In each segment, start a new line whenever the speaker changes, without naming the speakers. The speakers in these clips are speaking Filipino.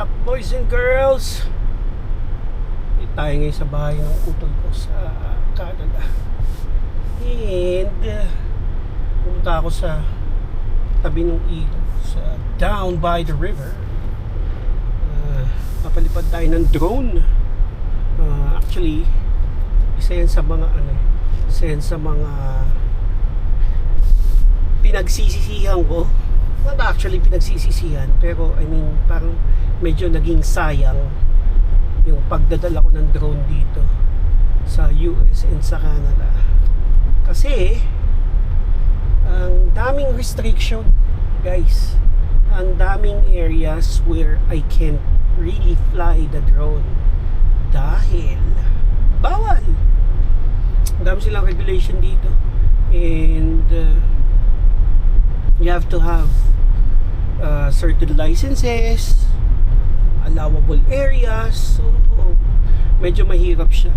What's up, boys and girls? Tayo ngayon sa bahay ng utol ko sa Canada. And pumunta ako sa tabi ng ilog sa down by the river. Papalipad tayo ng drone. Actually, isa yan sa mga pinagsisisihan ko. Not actually pinagsisisihan, pero I mean parang medyo naging sayang yung pagdadala ko ng drone dito sa US and sa Canada. Kasi ang daming restriction, guys. Ang daming areas where I can't really fly the drone dahil bawal. Ang dami silang regulation dito. And you have to have certain licenses, allowable areas. So medyo mahirap siya.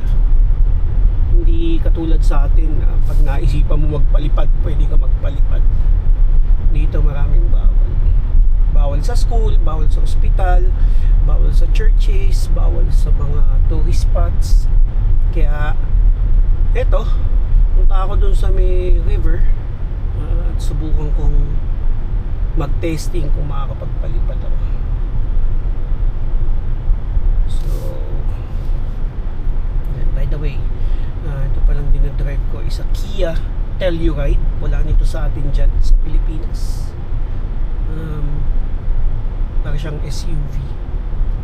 Hindi katulad sa atin na pag naisipan mo magpalipad, pwede ka magpalipad. Dito maraming bawal. Bawal sa school, bawal sa ospital, bawal sa churches, bawal sa mga tourist spots. Kaya eto, punta ako dun sa may river at subukan kong mag-testing kung makakapagpalipad ako. So, by the way, ito palang dinadrive ko is a Kia Telluride. Wala nito sa atin dyan sa Pilipinas. Parang siyang SUV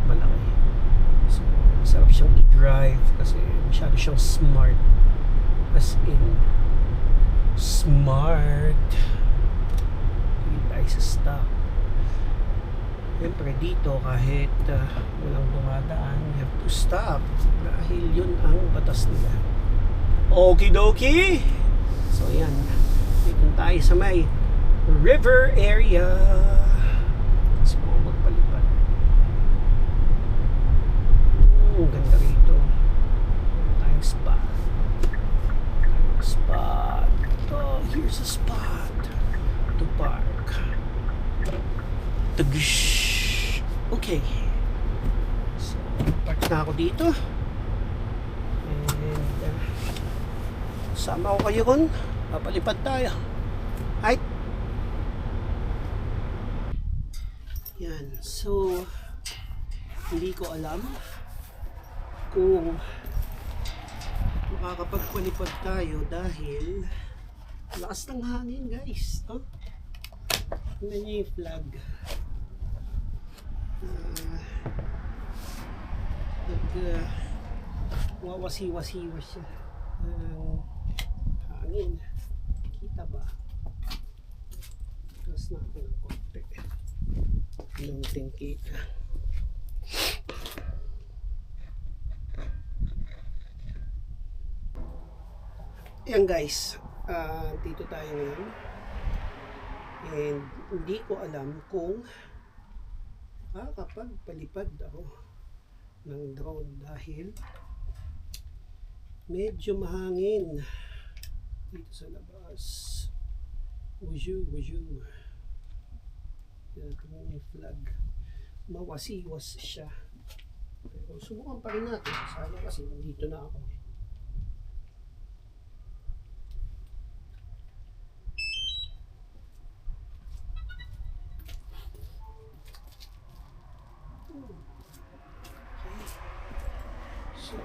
malaki. So, masarap siyang i-drive kasi masyado siyang smart. As in smart. Hindi tayo sa stop. Siyempre dito kahit walang dumadaan, you have to stop dahil yun ang batas nila. Okidoki. So yan, dito tayo sa may river area. Kasi mo magpalipad. Ganda rito. Tayong spot. Oh, here's a spot to park. Okay. So, park na ako dito. And sama ko kayo kun. Papalipad tayo. Right? Yan. So, hindi ko alam kung makakapagpalipad tayo dahil lakas ng hangin, guys. Oh? Tingnan niyo yung flag. Wawasi-wasiwa siya. Hangin. Kita ba? Tapos natin ang konti. Lunting kita. Ayan guys, dito tayo ngayon. And hindi ko alam kung makakapagpalipad ako ng drone dahil medyo mahangin dito sa labas. Wuju. Tingnan yung flag. Mawasiwas siya. Pero subukan pa rin natin. Sana kasi nandito na ako. So,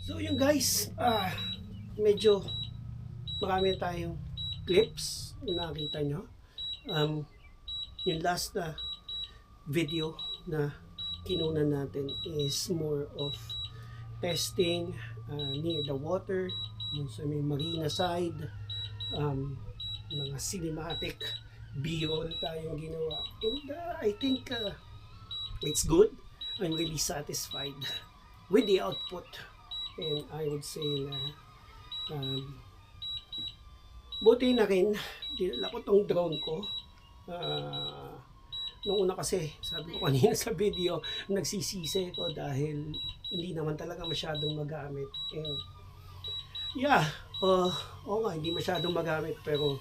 So yun guys, guys, medyo marami tayong clips na nakita nyo. Yung last na video na kinunan natin is more of testing near the water, yung sa may marina side, mga cinematic B-roll tayong ginawa. And I think it's good. I'm really satisfied with the output. And I would say na buti na rin, dinala ko tong drone ko. Nung una kasi, sabi ko kanina sa video, nagsisisi ko dahil hindi naman talaga masyadong magamit. And yeah, nga, hindi masyadong magamit, pero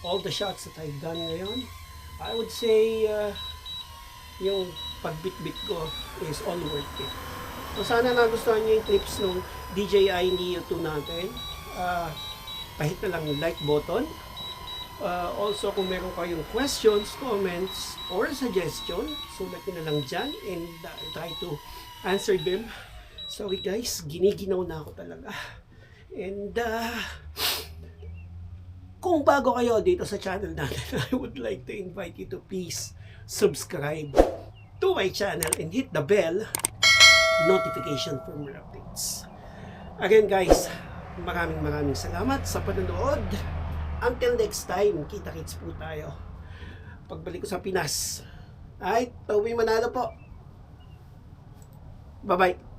all the shots that I've done ngayon, I would say yung pagbitbit ko is all worth it. So sana nagustuhan niyo yung clips ng DJI Neo 2 natin. Kahit na lang yung like button. Also, kung meron kayong questions, comments, or suggestion, sulat nyo na lang dyan and I'll try to answer them. Sorry guys, giniginaw na ako talaga. And kung bago kayo dito sa channel natin, I would like to invite you to please subscribe to my channel and hit the bell notification for more updates. Again guys, maraming salamat sa panonood. Until next time, kita-kits po tayo pagbalik ko sa Pinas. Ay, Toby Manalo po. Bye-bye.